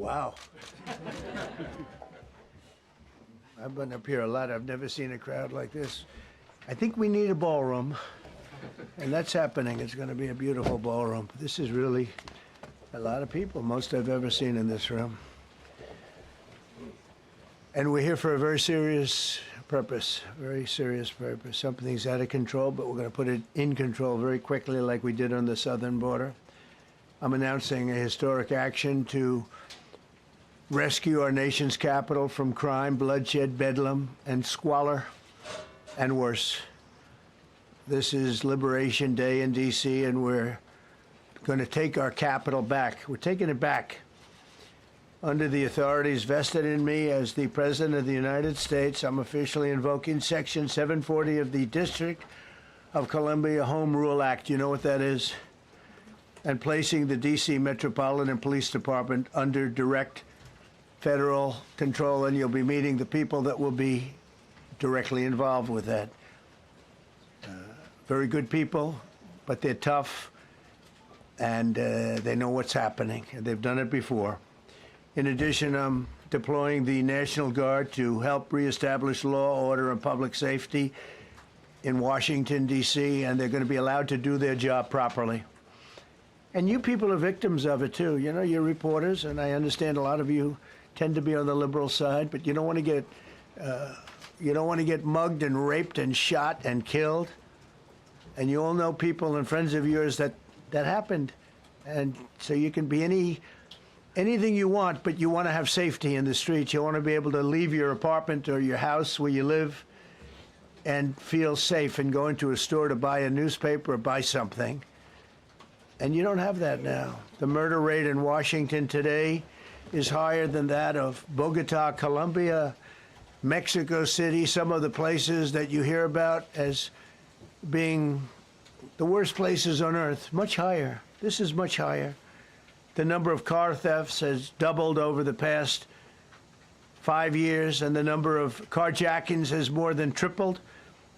Wow. I've been up here a lot. I've never seen a crowd like this. I think we need a ballroom, and that's happening. It's going to be a beautiful ballroom. This is really a lot of people, most I've ever seen in this room. And we're here for a very serious purpose, very serious purpose. Something's out of control, but we're going to put it in control very quickly like we did on the southern border. I'm announcing a historic action to rescue our nation's capital from crime, bloodshed, bedlam, and squalor, and worse. This is Liberation Day in D.C., and we're going to take our capital back. We're taking it back under the authorities vested in me as the President of the United States. I'm officially invoking Section 740 of the District of Columbia Home Rule Act. You know what that is? And placing the D.C. Metropolitan Police Department under direct federal control, and you'll be meeting the people that will be directly involved with that. Very good people, but they're tough, and they know what's happening, and they've done it before. In addition, I'm deploying the National Guard to help reestablish law, order, and public safety in Washington, D.C., and they're going to be allowed to do their job properly. And you people are victims of it, too. You know, you're reporters, and I understand a lot of you tend to be on the liberal side, but you don't want to get mugged and raped and shot and killed. And you all know people and friends of yours that happened. And so you can be anything you want, but you want to have safety in the streets. You want to be able to leave your apartment or your house where you live and feel safe and go into a store to buy a newspaper or buy something. And you don't have that now. The murder rate in Washington today is higher than that of Bogota, Colombia, Mexico City, some of the places that you hear about as being the worst places on earth, much higher. This is much higher. The number of car thefts has doubled over the past 5 years, and the number of carjackings has more than tripled.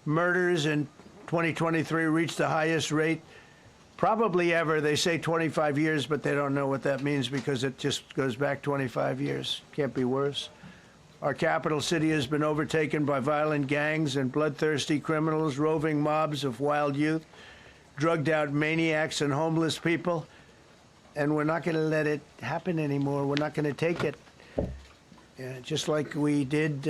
Murders in 2023 reached the highest rate probably ever. They say 25 years, but they don't know what that means because it just goes back 25 years. Can't be worse. Our capital city has been overtaken by violent gangs and bloodthirsty criminals, roving mobs of wild youth, drugged-out maniacs and homeless people. And we're not going to let it happen anymore. We're not going to take it. Just like we did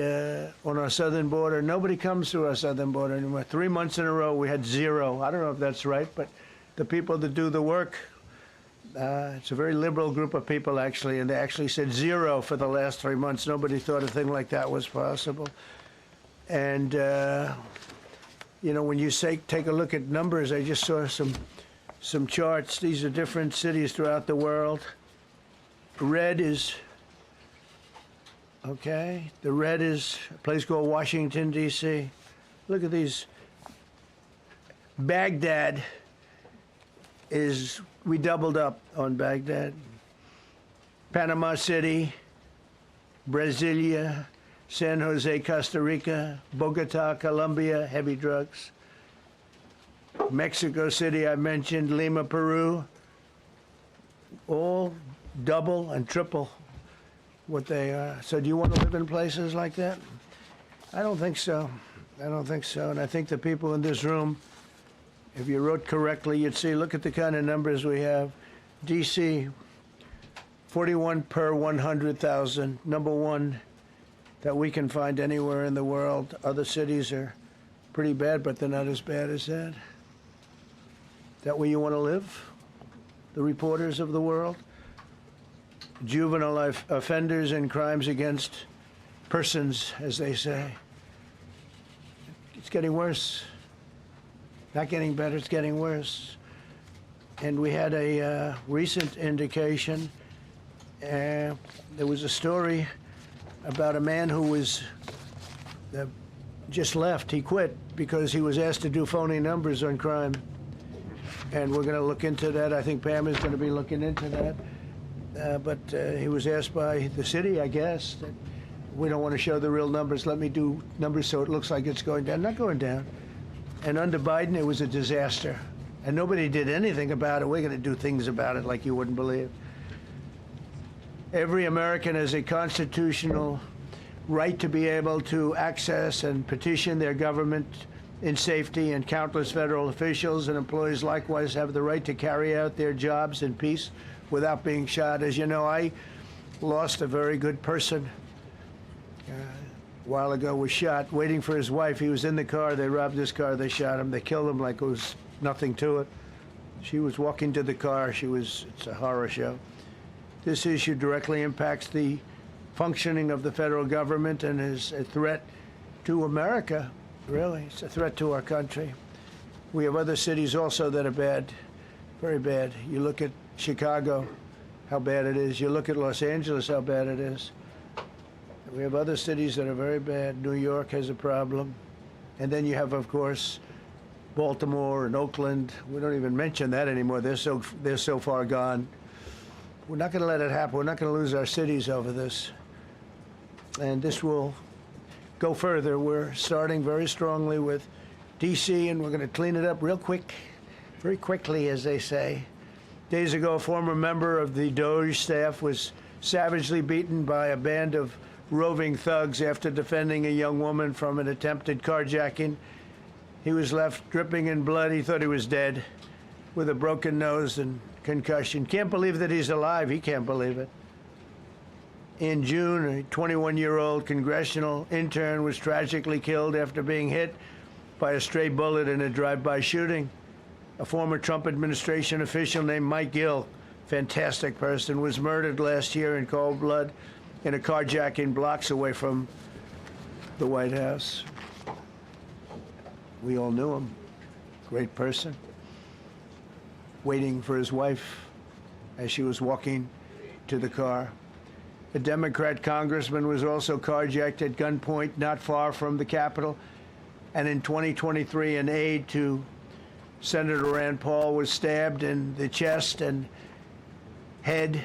on our southern border. Nobody comes through our southern border anymore. 3 months in a row, we had zero. I don't know if that's right, but the people that do the work, it's a very liberal group of people, actually, and they actually said zero for the last 3 months. Nobody thought a thing like that was possible. And, you know, when you say take a look at numbers, I just saw some charts. These are different cities throughout the world. Red is, okay, the red is a place called Washington, D.C. Look at these. Baghdad is, we doubled up on Baghdad. Panama City, Brasilia, San Jose, Costa Rica, Bogota, Colombia, heavy drugs. Mexico City, I mentioned, Lima, Peru, all double and triple what they are. So do you want to live in places like that? I don't think so. I don't think so. And I think the people in this room, if you wrote correctly, you'd see, look at the kind of numbers we have. D.C., 41 per 100,000, number one that we can find anywhere in the world. Other cities are pretty bad, but they're not as bad as that. Is that where you want to live? The reporters of the world? Juvenile offenders and crimes against persons, as they say. It's getting worse. Not getting better, it's getting worse. And we had a recent indication. There was a story about a man who was just left. He quit because he was asked to do phony numbers on crime. And we're going to look into that. I think Pam is going to be looking into that. But he was asked by the city, I guess, that we don't want to show the real numbers. Let me do numbers so it looks like it's going down. Not going down. And under Biden, it was a disaster. And nobody did anything about it. We're going to do things about it like you wouldn't believe. Every American has a constitutional right to be able to access and petition their government in safety, and countless federal officials and employees likewise have the right to carry out their jobs in peace without being shot. As you know, I lost a very good person a while ago, was shot waiting for his wife. He was in the car. They robbed his car. They shot him. They killed him like it was nothing to it. She was walking to the car. It's a horror show. This issue directly impacts the functioning of the federal government and is a threat to America, really. It's a threat to our country. We have other cities also that are bad, very bad. You look at Chicago, how bad it is. You look at Los Angeles, how bad it is. We have other cities that are very bad. New York has a problem. And then you have, of course, Baltimore and Oakland. We don't even mention that anymore. They're so far gone. We're not going to let it happen. We're not going to lose our cities over this. And this will go further. We're starting very strongly with D.C., and we're going to clean it up real quick, very quickly, as they say. Days ago, a former member of the DOJ staff was savagely beaten by a band of roving thugs after defending a young woman from an attempted carjacking. He was left dripping in blood. He thought he was dead, with a broken nose and concussion. Can't believe that he's alive. He can't believe it. In June, a 21-year-old congressional intern was tragically killed after being hit by a stray bullet in a drive-by shooting. A former Trump administration official named Mike Gill, fantastic person, was murdered last year in cold blood in a carjacking blocks away from the White House. We all knew him. Great person. Waiting for his wife as she was walking to the car. A Democrat congressman was also carjacked at gunpoint not far from the Capitol. And in 2023, an aide to Senator Rand Paul was stabbed in the chest and head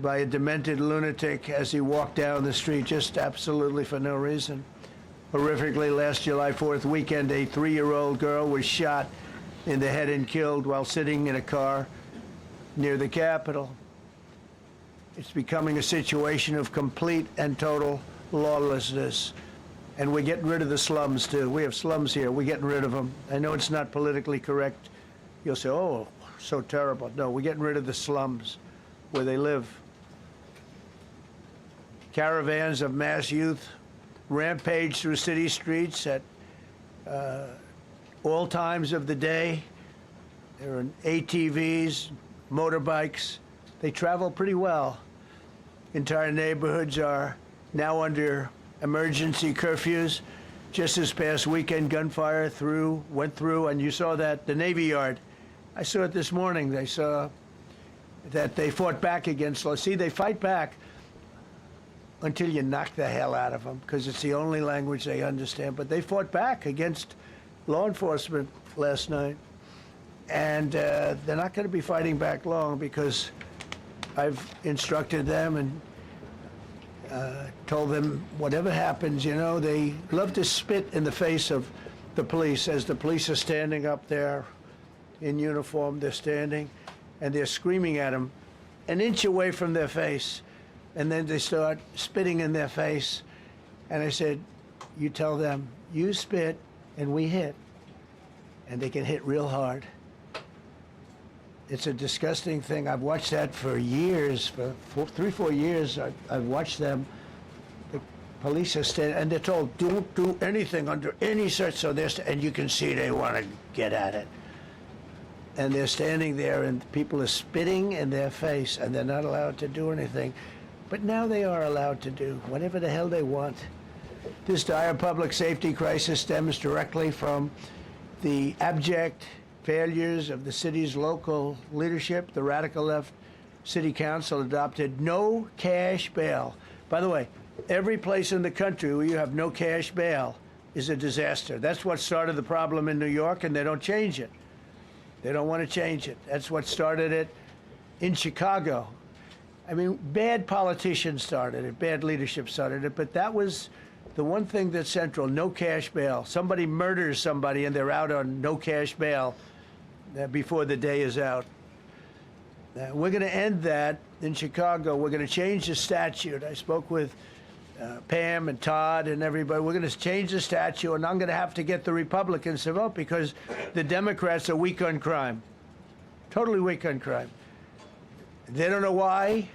by a demented lunatic as he walked down the street, just absolutely for no reason. Horrifically, last July 4th weekend, a 3-year-old girl was shot in the head and killed while sitting in a car near the Capitol. It's becoming a situation of complete and total lawlessness. And we're getting rid of the slums, too. We have slums here. We're getting rid of them. I know it's not politically correct. You'll say, oh, so terrible. No, we're getting rid of the slums where they live. Caravans of mass youth rampage through city streets at all times of the day. There are ATVs, motorbikes. They travel pretty well. Entire neighborhoods are now under emergency curfews. Just this past weekend, gunfire went through, and you saw that, the Navy Yard. I saw it this morning. They saw that they fought back against law. See, they fight back until you knock the hell out of them, because it's the only language they understand. But they fought back against law enforcement last night. And they're not going to be fighting back long, because I've instructed them and told them whatever happens, you know, they love to spit in the face of the police. As the police are standing up there in uniform, they're standing and they're screaming at them an inch away from their face. And then they start spitting in their face. And I said, you tell them, you spit and we hit. And they can hit real hard. It's a disgusting thing. I've watched that for years, for 3-4 years. I've watched them. The police are standing, and they're told, don't do anything under any search. So and you can see they want to get at it. And they're standing there, and people are spitting in their face, and they're not allowed to do anything. But now they are allowed to do whatever the hell they want. This dire public safety crisis stems directly from the abject failures of the city's local leadership. The radical left city council adopted no cash bail. By the way, every place in the country where you have no cash bail is a disaster. That's what started the problem in New York, and they don't change it. They don't want to change it. That's what started it in Chicago. I mean, bad politicians started it, bad leadership started it, but that was the one thing that's central, no cash bail. Somebody murders somebody and they're out on no cash bail before the day is out. We're going to end that in Chicago. We're going to change the statute. I spoke with Pam and Todd and everybody. We're going to change the statute, and I'm going to have to get the Republicans to vote because the Democrats are weak on crime. Totally weak on crime. They don't know why.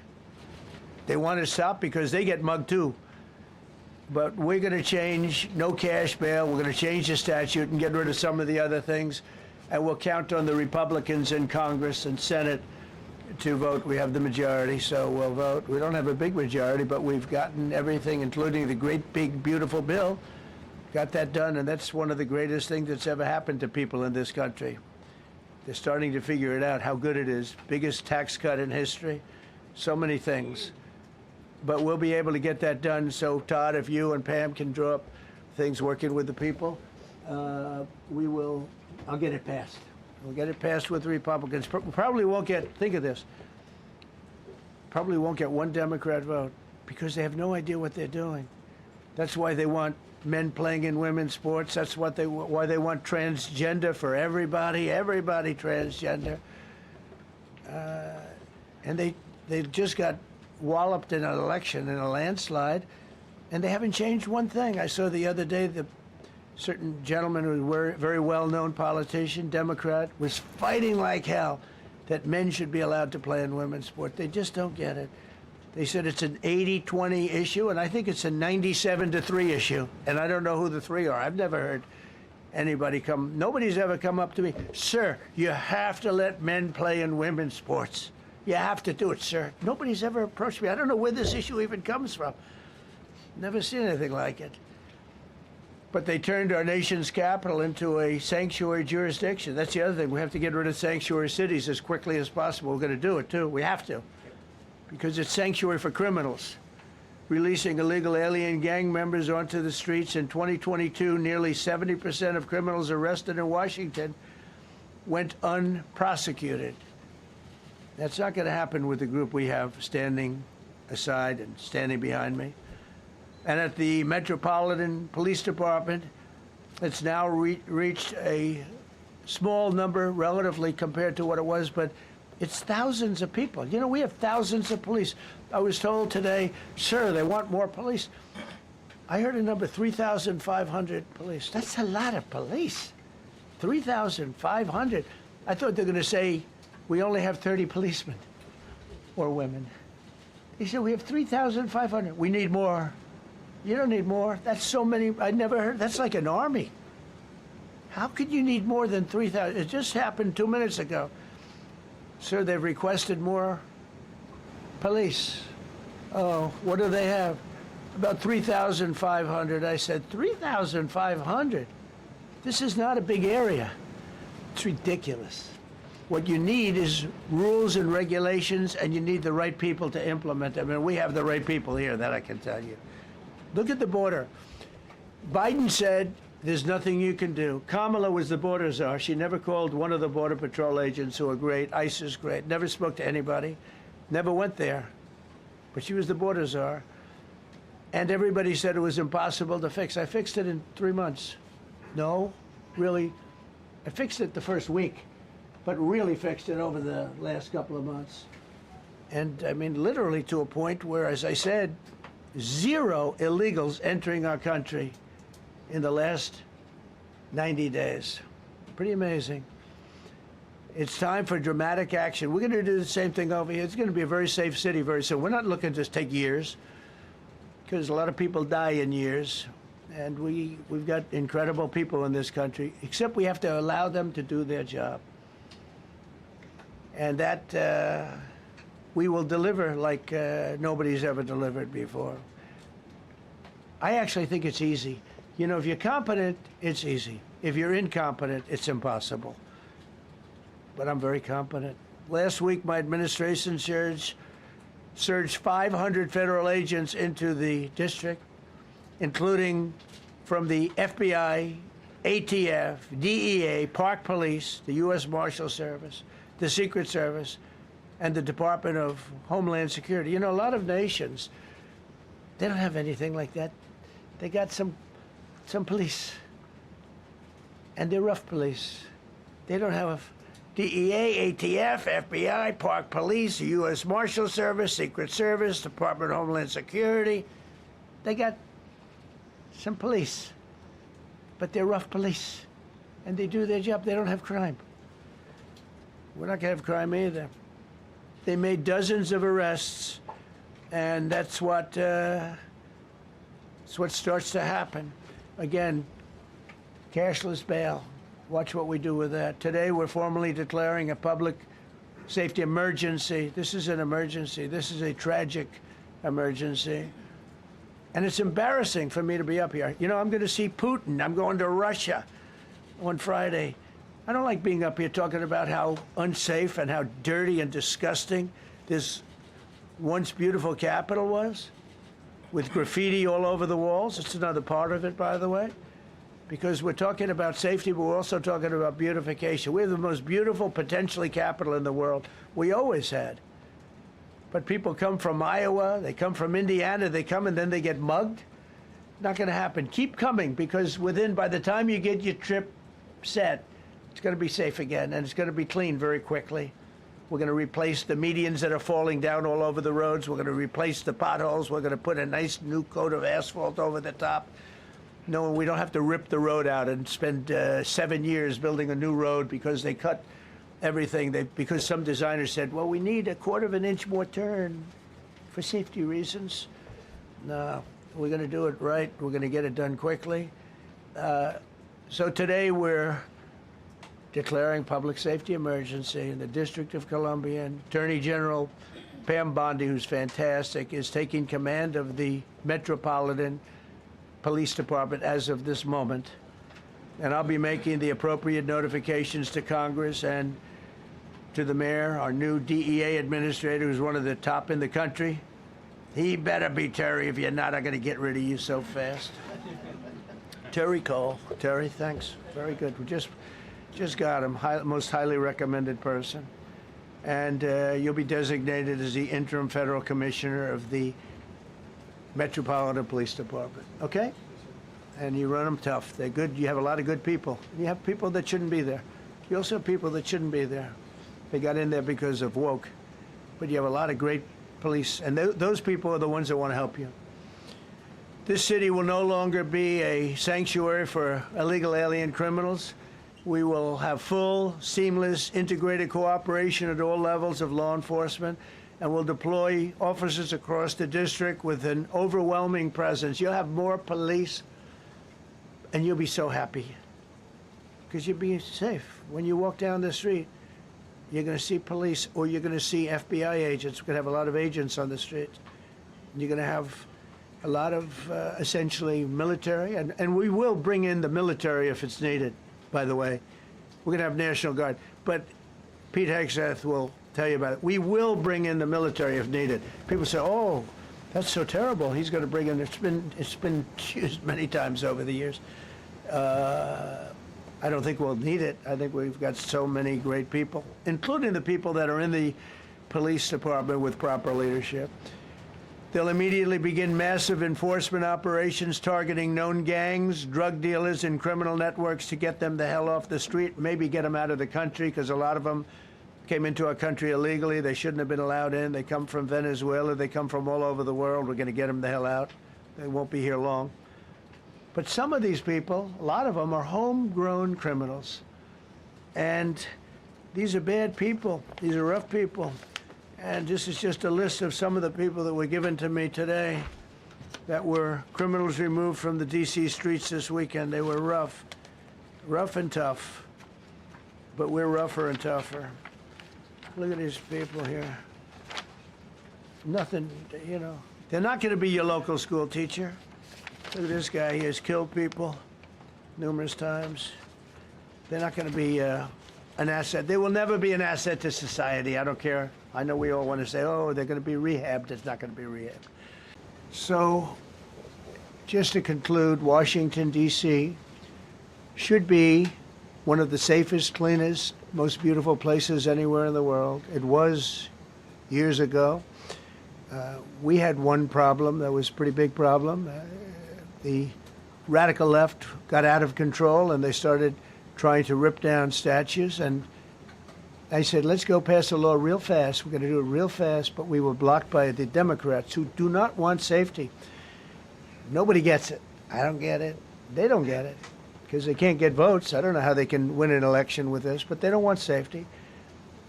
They want to stop because they get mugged too. But we're going to change no cash bail. We're going to change the statute and get rid of some of the other things. And we'll count on the Republicans in Congress and Senate to vote. We have the majority, so we'll vote. We don't have a big majority, but we've gotten everything, including the great, big, beautiful bill. Got that done, and that's one of the greatest things that's ever happened to people in this country. They're starting to figure it out, how good it is. Biggest tax cut in history. So many things. But we'll be able to get that done. So, Todd, if you and Pam can draw up things working with the people, we will. I'll get it passed. We'll get it passed with the Republicans. Probably won't get, think of this, probably won't get one Democrat vote because they have no idea what they're doing. That's why they want men playing in women's sports. That's why they want transgender for everybody transgender. And they just got walloped in an election, in a landslide, and they haven't changed one thing. I saw the other day the certain gentleman who was a very well-known politician, Democrat, was fighting like hell that men should be allowed to play in women's sport. They just don't get it. They said it's an 80-20 issue, and I think it's a 97-3 issue. And I don't know who the three are. I've never heard anybody come. Nobody's ever come up to me, sir, you have to let men play in women's sports. You have to do it, sir. Nobody's ever approached me. I don't know where this issue even comes from. Never seen anything like it. But they turned our nation's capital into a sanctuary jurisdiction. That's the other thing. We have to get rid of sanctuary cities as quickly as possible. We're going to do it, too. We have to. Because it's sanctuary for criminals. Releasing illegal alien gang members onto the streets in 2022, nearly 70% of criminals arrested in Washington went unprosecuted. That's not going to happen with the group we have standing aside and standing behind me. And at the Metropolitan Police Department, it's now reached a small number relatively compared to what it was, but it's thousands of people. You know, we have thousands of police. I was told today, sir, they want more police. I heard a number, 3,500 police. That's a lot of police. 3,500. I thought they were going to say, we only have 30 policemen or women. He said, we have 3,500. We need more. You don't need more. That's so many. I never heard. That's like an army. How could you need more than 3,000? It just happened 2 minutes ago. Sir, they've requested more police. Oh, what do they have? About 3,500. I said, 3,500? This is not a big area. It's ridiculous. What you need is rules and regulations, and you need the right people to implement them. And we have the right people here, that I can tell you. Look at the border. Biden said there's nothing you can do. Kamala was the border czar. She never called one of the Border Patrol agents who are great. ICE is great. Never spoke to anybody. Never went there. But she was the border czar. And everybody said it was impossible to fix. I fixed it in 3 months. No, really. I fixed it the first week, but really fixed it over the last couple of months. And I mean, literally to a point where, as I said, 0 illegals entering our country in the last 90 days. Pretty amazing. It's time for dramatic action. We're going to do the same thing over here. It's going to be a very safe city very soon. We're not looking to just take years, because a lot of people die in years. And we've got incredible people in this country, except we have to allow them to do their job. And that we will deliver like nobody's ever delivered before. I actually think it's easy. You know, if you're competent, it's easy. If you're incompetent, it's impossible. But I'm very competent. Last week, my administration surged 500 federal agents into the district, including from the FBI, ATF, DEA, Park Police, the U.S. Marshal Service, the Secret Service, and the Department of Homeland Security. You know, a lot of nations, they don't have anything like that. They got some police, and they're rough police. They don't have DEA, ATF, FBI, Park Police, U.S. Marshal Service, Secret Service, Department of Homeland Security. They got some police, but they're rough police, and they do their job. They don't have crime. We're not going to have crime either. They made dozens of arrests, and that's what starts to happen. Again, cashless bail. Watch what we do with that. Today, we're formally declaring a public safety emergency. This is an emergency. This is a tragic emergency. And it's embarrassing for me to be up here. You know, I'm going to see Putin. I'm going to Russia on Friday. I don't like being up here talking about how unsafe and how dirty and disgusting this once beautiful capital was, with graffiti all over the walls. It's another part of it, by the way, because we're talking about safety, but we're also talking about beautification. We have the most beautiful, potentially, capital in the world. We always had. But people come from Iowa, they come from Indiana, they come and then they get mugged. Not going to happen. Keep coming, because by the time you get your trip set, it's going to be safe again, and it's going to be clean very quickly. We're going to replace the medians that are falling down all over the roads. We're going to replace the potholes. We're going to put a nice new coat of asphalt over the top. No, we don't have to rip the road out and spend 7 years building a new road because they cut everything. Because some designers said, well, we need a 1/4 of an inch more turn for safety reasons. No, we're going to do it right. We're going to get it done quickly. So today we're declaring public safety emergency in the District of Columbia, and Attorney General Pam Bondi, who's fantastic, is taking command of the Metropolitan Police Department as of this moment. And I'll be making the appropriate notifications to Congress and to the mayor, our new DEA administrator, who's one of the top in the country. He better be Terry. If you're not, I'm going to get rid of you so fast. Terry Cole. Terry, thanks. Very good. We just got him, most highly recommended person. And you'll be designated as the interim federal commissioner of the Metropolitan Police Department, okay? And you run them tough. They're good. You have a lot of good people. You have people that shouldn't be there. You also have people that shouldn't be there. They got in there because of woke. But you have a lot of great police, and those people are the ones that want to help you. This city will no longer be a sanctuary for illegal alien criminals. We will have full, seamless, integrated cooperation at all levels of law enforcement, and we'll deploy officers across the district with an overwhelming presence. You'll have more police, and you'll be so happy, because you'll be safe. When you walk down the street, you're going to see police, or you're going to see FBI agents. We're going to have a lot of agents on the street. And you're going to have a lot of, essentially, military, and we will bring in the military if it's needed. By the way, we're going to have National Guard, but Pete Hegseth will tell you about it. We will bring in the military if needed. People say, oh, that's so terrible. He's going to bring in, it's been used many times over the years. I don't think we'll need it. I think we've got so many great people, including the people that are in the police department with proper leadership. They'll immediately begin massive enforcement operations targeting known gangs, drug dealers, and criminal networks to get them the hell off the street, maybe get them out of the country, because a lot of them came into our country illegally. They shouldn't have been allowed in. They come from Venezuela. They come from all over the world. We're going to get them the hell out. They won't be here long. But some of these people, a lot of them, are homegrown criminals. And these are bad people. These are rough people. And this is just a list of some of the people that were given to me today that were criminals removed from the D.C. streets this weekend. They were rough and tough. But we're rougher and tougher. Look at these people here. Nothing, you know. They're not going to be your local school teacher. Look at this guy. He has killed people numerous times. They're not going to be an asset. They will never be an asset to society. I don't care. I know we all want to say, oh, they're going to be rehabbed. It's not going to be rehabbed. So, just to conclude, Washington, D.C. should be one of the safest, cleanest, most beautiful places anywhere in the world. It was years ago. We had one problem that was a pretty big problem. The radical left got out of control, and they started trying to rip down statues, and I said, let's go pass a law real fast. We're going to do it real fast, but we were blocked by the Democrats who do not want safety. Nobody gets it. I don't get it. They don't get it because they can't get votes. I don't know how they can win an election with this, but they don't want safety.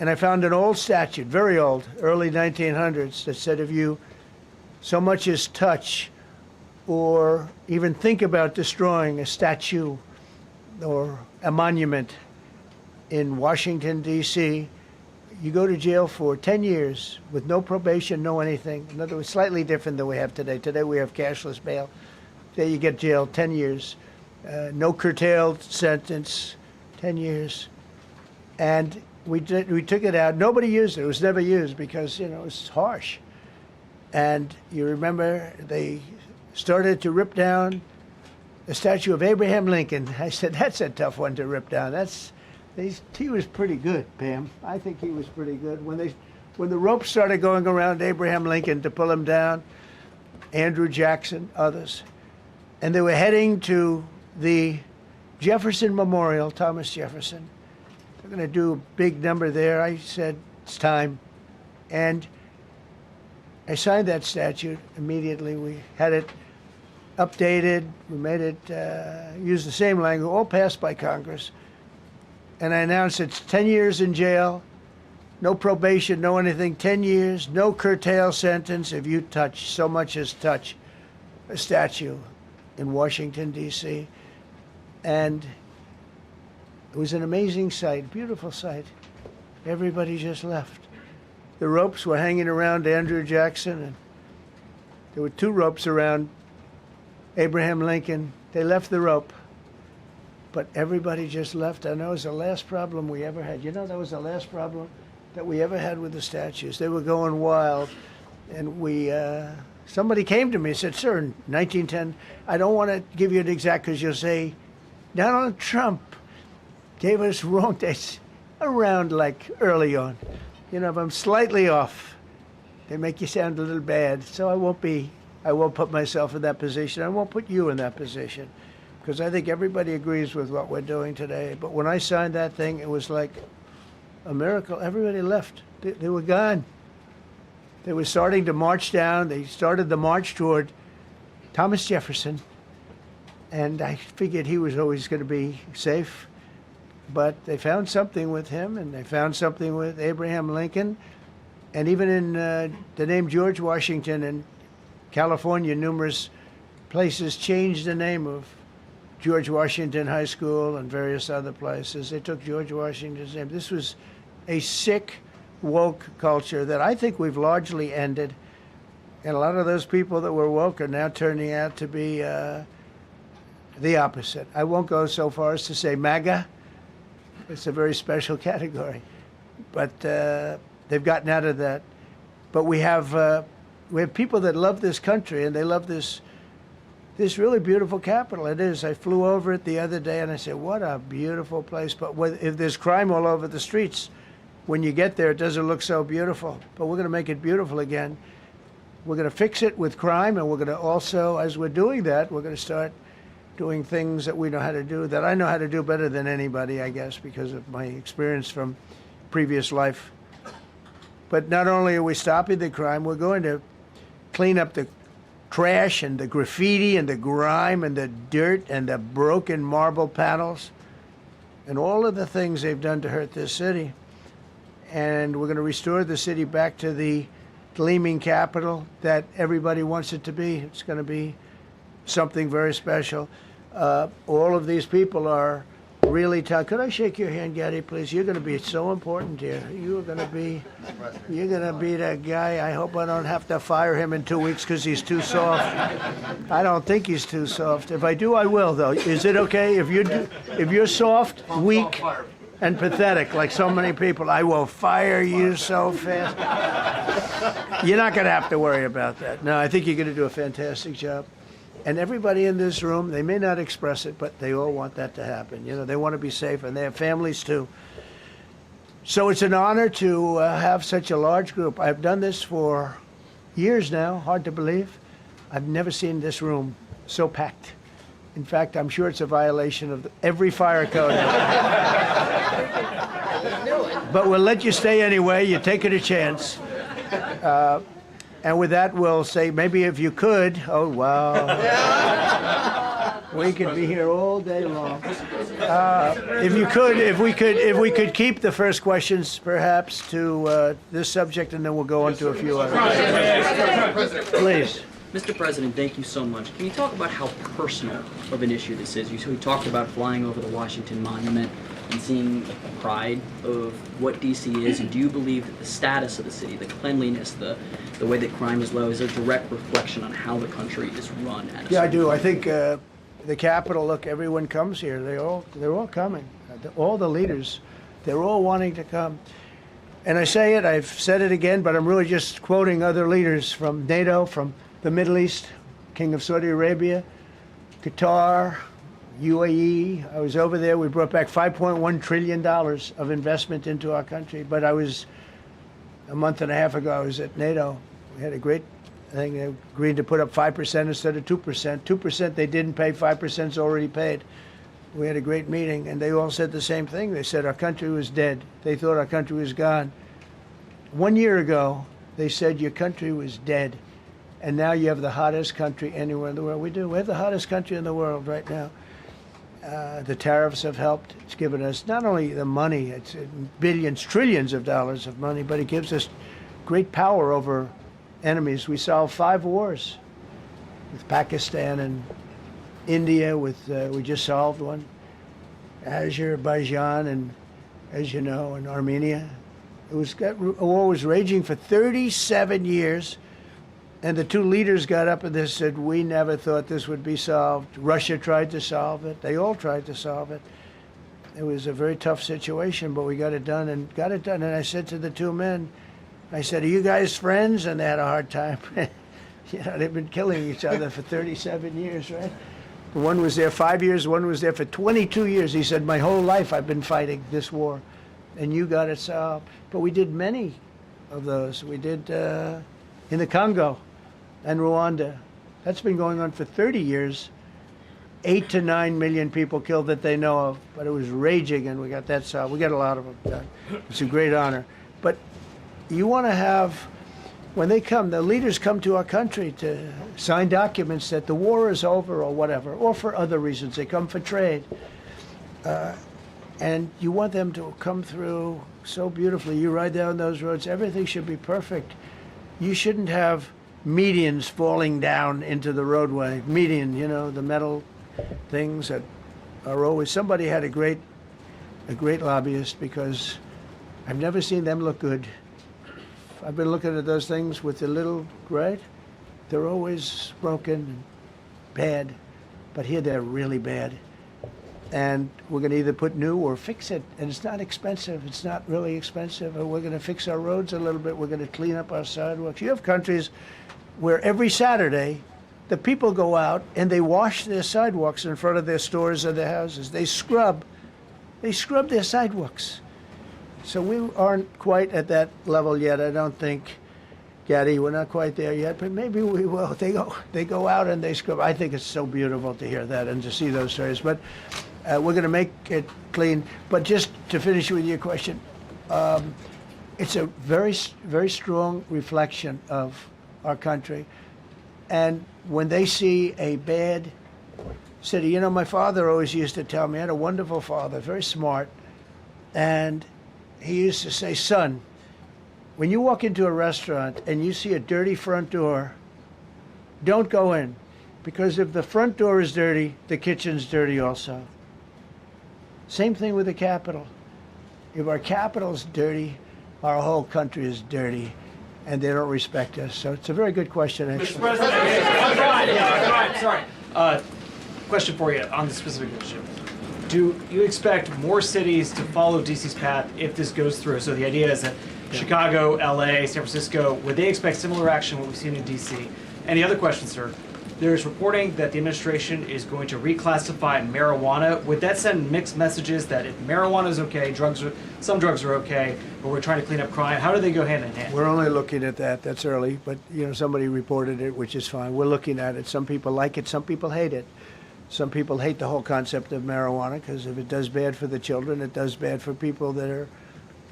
And I found an old statute, very old, early 1900s, that said if you so much as touch or even think about destroying a statue or a monument in Washington, D.C., you go to jail for 10 years with no probation, no anything. In other words, slightly different than we have today. Today we have cashless bail. There you get jailed 10 years. No curtailed sentence, 10 years. And we took it out. Nobody used it. It was never used because, you know, it was harsh. And you remember they started to rip down the statue of Abraham Lincoln. I said, that's a tough one to rip down. He was pretty good, Pam. I think he was pretty good. When the ropes started going around Abraham Lincoln to pull him down, Andrew Jackson, others, and they were heading to the Jefferson Memorial, Thomas Jefferson. They're going to do a big number there. I said, it's time. And I signed that statute immediately. We had it updated. We made it use the same language, all passed by Congress. And I announced it's 10 years in jail, no probation, no anything, 10 years, no curtail sentence if you touch, so much as touch a statue in Washington, D.C. And it was an amazing sight, beautiful sight. Everybody just left. The ropes were hanging around Andrew Jackson, and there were 2 ropes around Abraham Lincoln. They left the rope. But everybody just left. And that was the last problem we ever had. You know, that was the last problem that we ever had with the statues. They were going wild. And somebody came to me and said, sir, in 1910, I don't want to give you an exact because you'll say, Donald Trump gave us wrong dates around like early on. You know, if I'm slightly off, they make you sound a little bad. So I won't put myself in that position. I won't put you in that position. Because I think everybody agrees with what we're doing today. But when I signed that thing, it was like a miracle. Everybody left. They were gone. They were starting to march down. They started the march toward Thomas Jefferson. And I figured he was always going to be safe. But they found something with him, and they found something with Abraham Lincoln. And even in the name George Washington in California, numerous places changed the name of George Washington High School and various other places. They took George Washington's name. This was a sick, woke culture that I think we've largely ended. And a lot of those people that were woke are now turning out to be the opposite. I won't go so far as to say MAGA. It's a very special category. But they've gotten out of that. But we have people that love this country, and they love this really beautiful capital. It is. I flew over it the other day, and I said, what a beautiful place. But if there's crime all over the streets, when you get there, it doesn't look so beautiful. But we're going to make it beautiful again. We're going to fix it with crime, and we're going to also, as we're doing that, we're going to start doing things that we know how to do, that I know how to do better than anybody, I guess, because of my experience from previous life. But not only are we stopping the crime, we're going to clean up the trash and the graffiti and the grime and the dirt and the broken marble panels and all of the things they've done to hurt this city. And we're going to restore the city back to the gleaming capital that everybody wants it to be. It's going to be something very special. All of these people are really tough. Could I shake your hand, Gaddy, please? You're going to be so important here. You're going to be that guy. I hope I don't have to fire him in 2 weeks because he's too soft. I don't think he's too soft. If I do, I will, though. Is it okay if you're soft, weak, and pathetic like so many people? I will fire you so fast. You're not going to have to worry about that. No, I think you're going to do a fantastic job. And everybody in this room, they may not express it, but they all want that to happen. You know, they want to be safe, and they have families too. So it's an honor to have such a large group. I've done this for years now, hard to believe. I've never seen this room so packed. In fact, I'm sure it's a violation of every fire code. but we'll let you stay anyway. You're taking a chance. And with that, we'll say, maybe if you could, oh, wow. We could be here all day long. If we could keep the first questions, perhaps, to this subject, and then we'll go on to a few others. Please. Mr. President, thank you so much. Can you talk about how personal of an issue this is? We talked about flying over the Washington Monument and seeing the pride of what D.C. is, and do you believe that the status of the city, the cleanliness, the way that crime is low, is a direct reflection on how the country is run? Yeah, I do. I think the Capitol, look, everyone comes here. They're all coming. All the leaders, they're all wanting to come. And I say it, I've said it again, but I'm really just quoting other leaders from NATO, from the Middle East, King of Saudi Arabia, Qatar, UAE. I was over there. We brought back $5.1 trillion of investment into our country. But a month and a half ago, I was at NATO. We had a great thing. They agreed to put up 5% instead of 2%. 2% they didn't pay, 5% is already paid. We had a great meeting, and they all said the same thing. They said our country was dead. They thought our country was gone. 1 year ago, they said your country was dead. And now you have the hottest country anywhere in the world. We do. We have the hottest country in the world right now. The tariffs have helped. It's given us not only the money, it's billions, trillions of dollars of money, but it gives us great power over enemies. We solved 5 wars with Pakistan and India. We just solved one. Azerbaijan and, as you know, and Armenia. A war was raging for 37 years. And the 2 leaders got up and they said, we never thought this would be solved. Russia tried to solve it. They all tried to solve it. It was a very tough situation, but we got it done and got it done. And I said to the 2 men, I said, are you guys friends? And they had a hard time. You know, they've been killing each other for 37 years, right? One was there 5 years, one was there for 22 years. He said, my whole life I've been fighting this war, and you got it solved. But we did many of those. We did in the Congo and Rwanda. That's been going on for 30 years. 8 to 9 million people killed that they know of, but it was raging, and we got that solved. We got a lot of them done. It's a great honor. But you want to have, when they come, the leaders come to our country to sign documents that the war is over or whatever, or for other reasons. They come for trade. And you want them to come through so beautifully. You ride down those roads, everything should be perfect. You shouldn't have medians falling down into the roadway. Median, you know, the metal things that are always, somebody had a great lobbyist, because I've never seen them look good. I've been looking at those things with the little, right? They're always broken and bad, but here they're really bad. And we're going to either put new or fix it, and it's not expensive. It's not really expensive. And we're going to fix our roads a little bit. We're going to clean up our sidewalks. You have countries where every Saturday the people go out and they wash their sidewalks in front of their stores or their houses. They scrub their sidewalks. So we aren't quite at that level yet, I don't think, Gaddy. We're not quite there yet, but maybe we will. They go out and they scrub. I think it's so beautiful to hear that and to see those stories. But we're going to make it clean. But just to finish with your question, it's a very, very strong reflection of our country. And when they see a bad city, you know, my father always used to tell me, I had a wonderful father, very smart, and he used to say, son, when you walk into a restaurant and you see a dirty front door, don't go in, because if the front door is dirty, the kitchen's dirty also. Same thing with the Capitol. If our Capitol's dirty, our whole country is dirty, and they don't respect us. So it's a very good question, actually. Mr. President, sorry. Question for you on the specific issue. Do you expect more cities to follow DC's path if this goes through? So the idea is that Chicago, LA, San Francisco, would they expect similar action what we've seen in DC? And the other question, sir, there's reporting that the administration is going to reclassify marijuana. Would that send mixed messages that if marijuana is okay, some drugs are okay, but we're trying to clean up crime? How do they go hand in hand? We're only looking at that. That's early, but you know, somebody reported it, which is fine. We're looking at it. Some people like it, some people hate it. Some people hate the whole concept of marijuana because if it does bad for the children, it does bad for people that are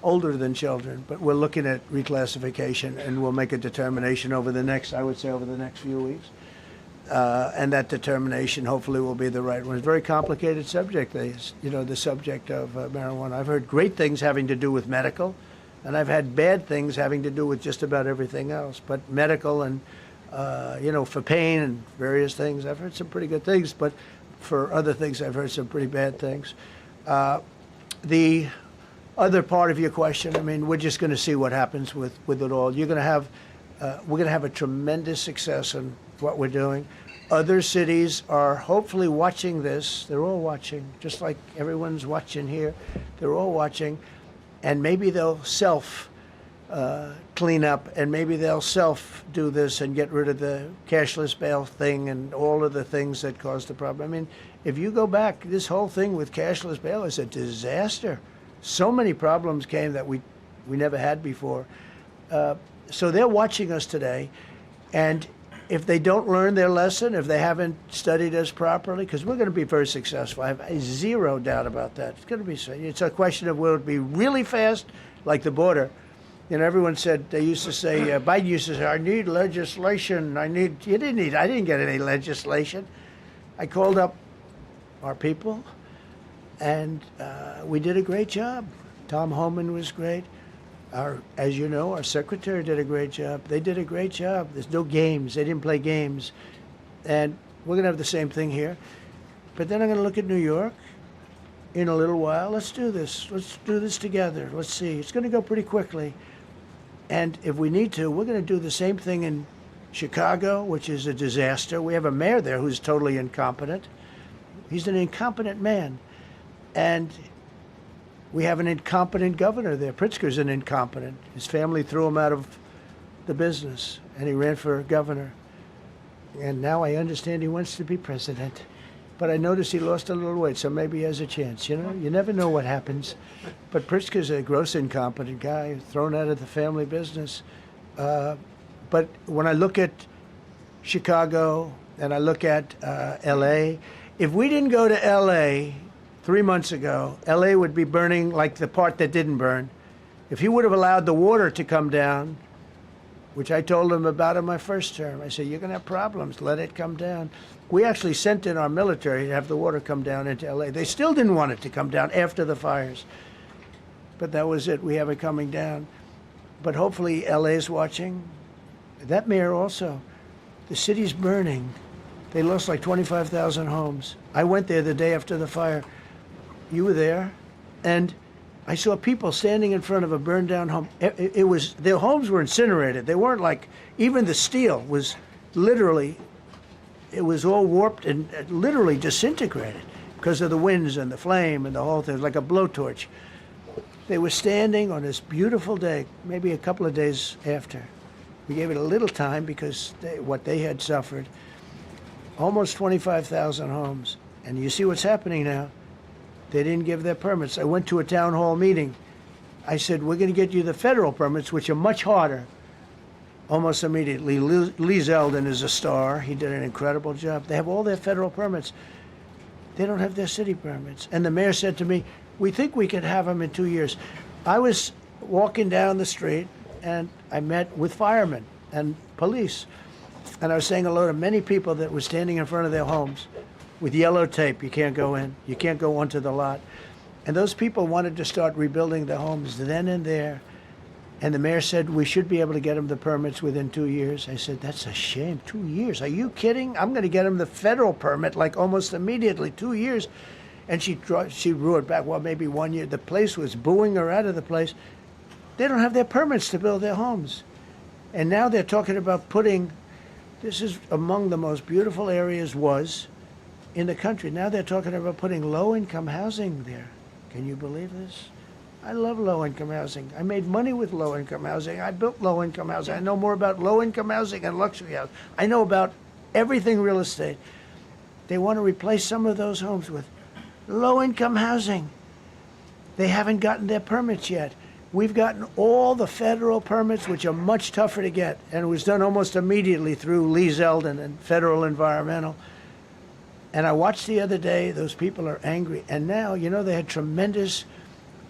older than children, but we're looking at reclassification, and we'll make a determination over the next, I would say, over the next few weeks. And that determination hopefully will be the right one. It's a very complicated subject, the subject of marijuana. I've heard great things having to do with medical, and I've had bad things having to do with just about everything else. But medical and, for pain and various things, I've heard some pretty good things, but for other things, I've heard some pretty bad things. The other part of your question, I mean, we're just going to see what happens with it all. We're going to have a tremendous success in what we're doing. Other cities are hopefully watching this. They're all watching, just like everyone's watching here. They're all watching, and maybe they'll clean up, and maybe they'll do this and get rid of the cashless bail thing and all of the things that caused the problem. I mean, if you go back, this whole thing with cashless bail is a disaster. So many problems came that we never had before. So they're watching us today, and if they don't learn their lesson, if they haven't studied us properly, because we're going to be very successful. I have zero doubt about that. It's going to be. It's a question of will it be really fast, like the border. Everyone said, they used to say, Biden used to say, I need legislation. I didn't get any legislation. I called up our people, and we did a great job. Tom Homan was great. As you know, our secretary did a great job. They did a great job. There's no games. They didn't play games. And we're going to have the same thing here. But then I'm going to look at New York in a little while. Let's do this. Let's do this together. Let's see. It's going to go pretty quickly. And if we need to, we're going to do the same thing in Chicago, which is a disaster. We have a mayor there who's totally incompetent. He's an incompetent man. And we have an incompetent governor there. Pritzker's an incompetent. His family threw him out of the business, and he ran for governor. And now I understand he wants to be president. But I noticed he lost a little weight, so maybe he has a chance. You never know what happens. But Pritzker's a gross incompetent guy, thrown out of the family business. But when I look at Chicago and I look at L.A., if we didn't go to L.A. 3 months ago, L.A. would be burning like the part that didn't burn. If he would have allowed the water to come down, which I told him about in my first term, I said, you're going to have problems. Let it come down. We actually sent in our military to have the water come down into L.A. They still didn't want it to come down after the fires. But that was it. We have it coming down. But hopefully L.A. is watching. That mayor also. The city's burning. They lost like 25,000 homes. I went there the day after the fire. You were there. And I saw people standing in front of a burned down home. Their homes were incinerated. They weren't like, even the steel was literally, it was all warped and literally disintegrated because of the winds and the flame and the whole thing. It was like a blowtorch. They were standing on this beautiful day, maybe a couple of days after. We gave it a little time because what they had suffered. Almost 25,000 homes. And you see what's happening now. They didn't give their permits. I went to a town hall meeting. I said, we're going to get you the federal permits, which are much harder. Almost immediately, Lee Zeldin is a star. He did an incredible job. They have all their federal permits. They don't have their city permits. And the mayor said to me, we think we could have them in 2 years. I was walking down the street, and I met with firemen and police. And I was saying hello to many people that were standing in front of their homes with yellow tape. You can't go in. You can't go onto the lot. And those people wanted to start rebuilding their homes then and there. And the mayor said, we should be able to get them the permits within 2 years. I said, that's a shame. 2 years? Are you kidding? I'm going to get them the federal permit like almost immediately, 2 years. And she drew it back, well, maybe 1 year. The place was booing her out of the place. They don't have their permits to build their homes. And now they're talking about this is among the most beautiful areas in the country. Now they're talking about putting low-income housing there. Can you believe this? I love low-income housing. I made money with low-income housing. I built low-income housing. I know more about low-income housing and luxury housing. I know about everything real estate. They want to replace some of those homes with low-income housing. They haven't gotten their permits yet. We've gotten all the federal permits, which are much tougher to get, and it was done almost immediately through Lee Zeldin and Federal Environmental. And I watched the other day, those people are angry. And now, they had tremendous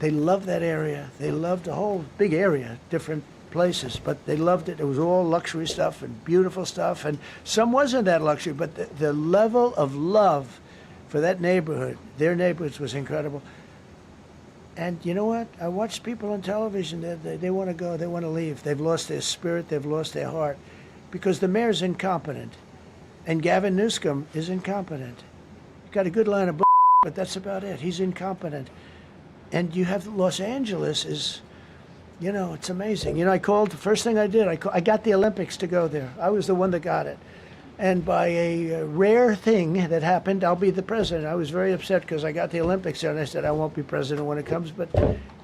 They loved that area. They loved the whole big area, different places, but they loved it. It was all luxury stuff and beautiful stuff, and some wasn't that luxury, but the level of love for that neighborhood, their neighborhoods, was incredible. And you know what? I watch people on television, they want to go, they want to leave. They've lost their spirit, they've lost their heart, because the mayor's incompetent, and Gavin Newsom is incompetent. Got a good line of but that's about it. He's incompetent. And you have Los Angeles is, you know, it's amazing. You know, I called, the first thing I did, I got the Olympics to go there. I was the one that got it. And by a rare thing that happened, I'll be the president. I was very upset because I got the Olympics there, and I said I won't be president when it comes. But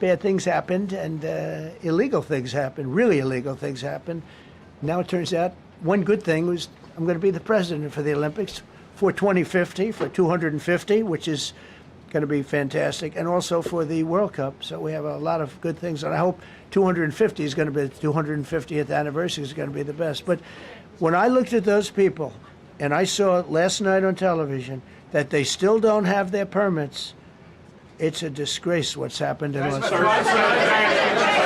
bad things happened, and illegal things happened, really illegal things happened. Now it turns out one good thing was I'm going to be the president for the Olympics for 2050, for 250, which is going to be fantastic, and also for the World Cup. So we have a lot of good things, and I hope 250 is going to be the 250th anniversary is going to be the best. But when I looked at those people, and I saw last night on television that they still don't have their permits, it's a disgrace what's happened in Los Angeles.